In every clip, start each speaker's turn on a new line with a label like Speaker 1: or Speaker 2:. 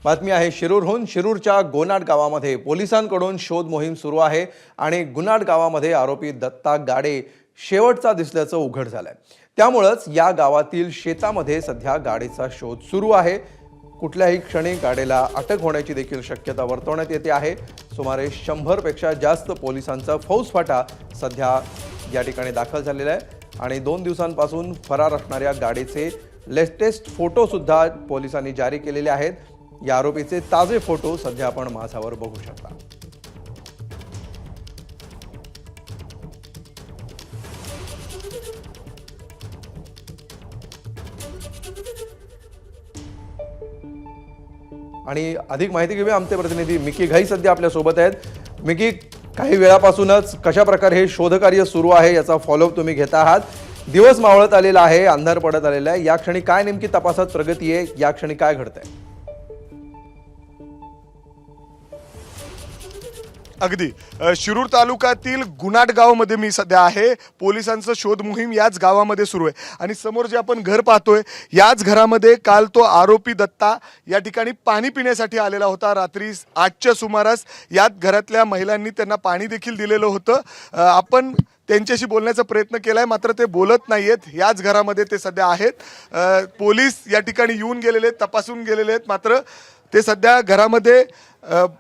Speaker 1: बातमी आहे शिरूरहून। शिरूरच्या गोनाड गावामध्ये पोलिसांकडून शोध मोहीम सुरू आहे आणि गुनाड गावामध्ये आरोपी दत्ता गाडे शेवटचा दिसल्याचं उघड झालंय। त्यामुळेच या गावातील शेतामध्ये सध्या गाडीचा शोध सुरू आहे। कुठल्याही क्षणी गाडीला अटक होण्याची देखील शक्यता वर्तवण्यात येते आहे। सुमारे 100 पेक्षा जास्त पोलिसांचा फौजफाटा सध्या या ठिकाणी दाखल झालेला आहे आणि 2 दिवसांपासून फरार असणाऱ्या गाडीचे लेटेस्ट फोटो सुद्धा पोलिसांनी जारी केलेले आहेत। या आरोपीचे ताजे फोटो सध्या आपण माझ्यावर बघू शकता। आणि अधिक माहिती घेऊया, आमचे प्रतिनिधी मिकी घाई सध्या आपल्या सोबत आहेत। मिकी, काही वेळापासूनच कशा प्रकारे हे शोधकार्य सुरू आहे याचा फॉलोअप तुम्ही घेत आहात। दिवस मावळत आलेला आहे, अंधार पडत आलेला आहे, या क्षणी काय नेमकी तपासात प्रगती आहे, या क्षणी काय घडतंय?
Speaker 2: अगदी शिरूर तालुक्यातील गुनाड गावामध्ये मी सध्या आहे। पोलिसांचं शोध मोहीम याच गावामध्ये सुरू आहे आणि समोर जे आपण घर पाहतोय याच घरामध्ये काल तो आरोपी दत्ता या ठिकाणी पाणी पिण्यासाठी आलेला होता। रात्री 8च्या सुमारास याच घरातल्या महिलांनी त्यांना पाणी देखील दिलेलं होतं। आपण त्यांच्याशी बोलण्याचा प्रयत्न केलाय, मात्र ते बोलत नाहीयेत। याच घरामध्ये ते सध्या आहेत। पोलीस या ठिकाणी येऊन गेलेले आहेत, तपासून गेलेले आहेत, मात्र ते सध्या घरामध्ये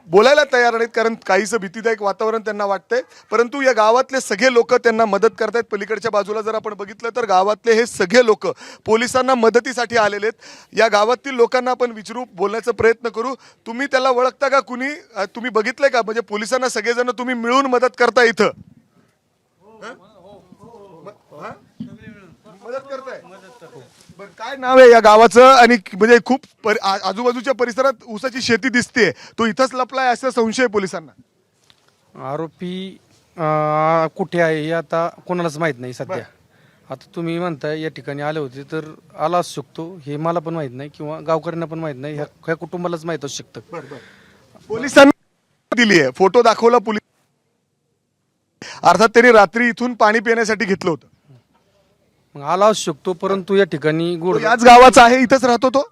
Speaker 2: बोलायला तयार नाहीत, कारण काहीसं भीतीदायक वातावरण त्यांना वाटतंय। परंतु या गावातले सगळे लोक त्यांना मदत करतायत। पलीकडच्या बाजूला जर आपण बघितलं तर गावातले हे सगळे लोक पोलिसांना मदतीसाठी आलेले आहेत। या गावातील लोकांना आपण विचारू, बोलण्याचा प्रयत्न करू। तुम्ही त्याला ओळखता का? कुणी तुम्ही बघितलंय का? म्हणजे पोलिसांना सगळेजण तुम्ही मिळून मदत करता इथं? मदत करताय? बरं, काय नाव आहे या गावाचं? आणि म्हणजे खूप आजूबाजूच्या परिसरात ऊसाची शेती दिसते, तो इथंच लपलाय असा संशय पोलिसांना।
Speaker 3: आरोपी कुठे आहे हे आता कोणालाच माहित नाही सध्या। आता तुम्ही म्हणताय या ठिकाणी आले होते, तर आला असू शकतो, हे मला पण माहित नाही किंवा गावकऱ्यांना पण माहित नाही, ह्या कुटुंबालाच माहित असू शकतं।
Speaker 2: पोलिसांनी दिली आहे, फोटो दाखवला पोलीस, अर्थात त्यांनी रात्री इथून पाणी पिण्यासाठी घेतलं होतं।
Speaker 3: मग आला असू शकतो, परंतु या ठिकाणी
Speaker 2: तो याच गावाचा आहे, इथंच राहतो तो?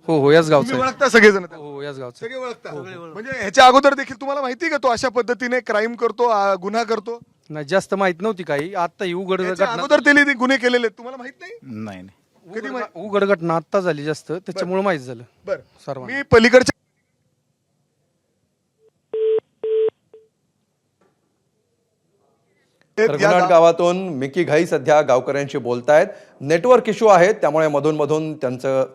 Speaker 3: हो याच गावचा
Speaker 2: तुम्ही
Speaker 3: आहे।
Speaker 2: ओळखता सगळेजण?
Speaker 3: हो याच गावचा
Speaker 2: सगळे ओळखता? म्हणजे ह्याच्या अगोदर देखील तुम्हाला माहिती का तो अशा पद्धतीने क्राईम करतो, गुन्हा करतो?
Speaker 3: नाही, जास्त माहित नव्हती काही। आता ही उघड
Speaker 2: ह्याच्या
Speaker 3: घटना,
Speaker 2: अगोदर त्यांनी गुन्हे केलेले आहेत, तुम्हाला माहित नाही?
Speaker 4: नाही
Speaker 2: कधी माहित?
Speaker 3: उघड घटना आता झाली जास्त, त्याच्यामुळे माहित झालं
Speaker 2: बरं,
Speaker 3: सर्वांना।
Speaker 2: मी पलीकडच्या
Speaker 1: तर गुनाड गावातून मिकी घाई सध्या गावकऱ्यांशी बोलतायत। नेटवर्क इश्यू आहेत, त्यामुळे मधून त्यांचं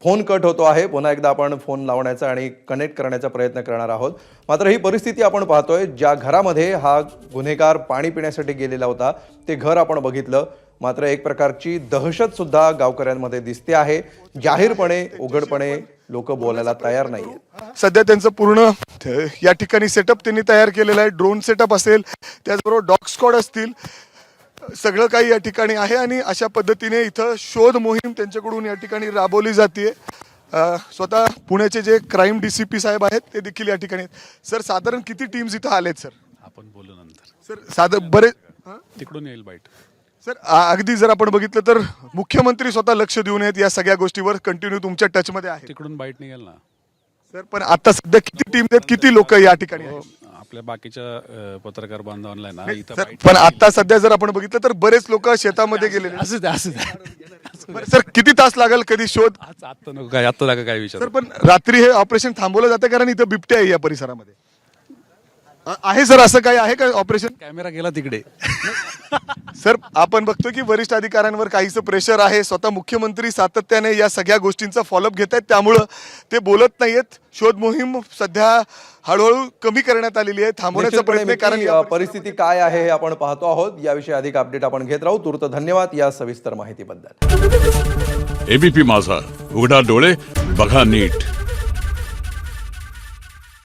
Speaker 1: फोन कट होतो आहे। पुन्हा एकदा आपण फोन लावण्याचा आणि कनेक्ट करण्याचा प्रयत्न करणार आहोत। मात्र ही परिस्थिती आपण पाहतोय, ज्या घरामध्ये हा गुन्हेगार पाणी पिण्यासाठी गेलेला होता ते घर आपण बघितलं, मात्र एक प्रकारची दहशत सुद्धा गावकऱ्यांमध्ये दिसते आहे। जाहीरपणे उघडपणे लोक बोलायला तयार नाहीयेत।
Speaker 2: सध्या त्यांचं पूर्ण या ठिकाणी सेटअप त्यांनी तयार केलेला आहे। ड्रोन सेटअप असेल, त्याचबरोबर डॉग स्क्वॉड असतील, सगळं काही या ठिकाणी आहे आणि अशा पद्धतीने इथं शोध मोहीम त्यांच्याकडून या ठिकाणी राबवली जाते। स्वतः पुण्याचे जे क्राईम DCP साहेब आहेत ते देखील या ठिकाणी आहेत। सर, साधारण किती टीम्स इथं आलेत सर?
Speaker 4: आपण बोलू नंतर,
Speaker 2: सर साधं बरे
Speaker 4: तिकडून येईल बाईट।
Speaker 2: सर, अगदी जर आपण बघितलं तर मुख्यमंत्री स्वतः लक्ष देऊन आहेत या सगळ्या गोष्टीवर, कंटिन्यू तुमच्या टचमध्ये आहे
Speaker 4: तिकडून बाईट निघेल ना
Speaker 2: सर। पण आता सध्या किती टीम आहेत, किती लोक या ठिकाणी आहेत?
Speaker 4: आपल्या बाकीच्या पत्रकार बांधवांना ना इथं
Speaker 2: सर,
Speaker 4: बाईट
Speaker 2: पण आता सध्या जर आपण बघितलं तर बरेच लोक शेतामध्ये गेलेले आहेत।
Speaker 4: असू द्या
Speaker 2: बरं, सर किती तास लागेल कधी शोध?
Speaker 4: आत्ता नको काय, आत्ता नका काय विचार।
Speaker 2: सर, पण रात्री हे ऑपरेशन थांबवलं जातं कारण इथं बिबटे आहे या परिसरामध्ये? आहे सर, असं काही आहे का ऑपरेशन?
Speaker 4: कॅमेरा गेला तिकडे।
Speaker 2: सर, आपण बघतो की वरिष्ठ अधिकाऱ्यांवर काहीसं प्रेशर आहे। स्वतः मुख्यमंत्री सातत्याने या सगळ्या गोष्टींचा फॉलोअप घेत आहेत, त्यामुळं ते बोलत नाहीयेत। शोध मोहीम सध्या हळूहळू कमी करण्यात आलेली आहे, थांबवण्याचा प्रयत्न आहे, कारण
Speaker 1: कारण परिस्थिती काय आहे हे आपण पाहतो आहोत। याविषयी अधिक अपडेट आपण घेत राहू। तूर्त धन्यवाद या सविस्तर माहितीबद्दल।
Speaker 5: एबीपी माझा, उघडा डोळे बघा नीट।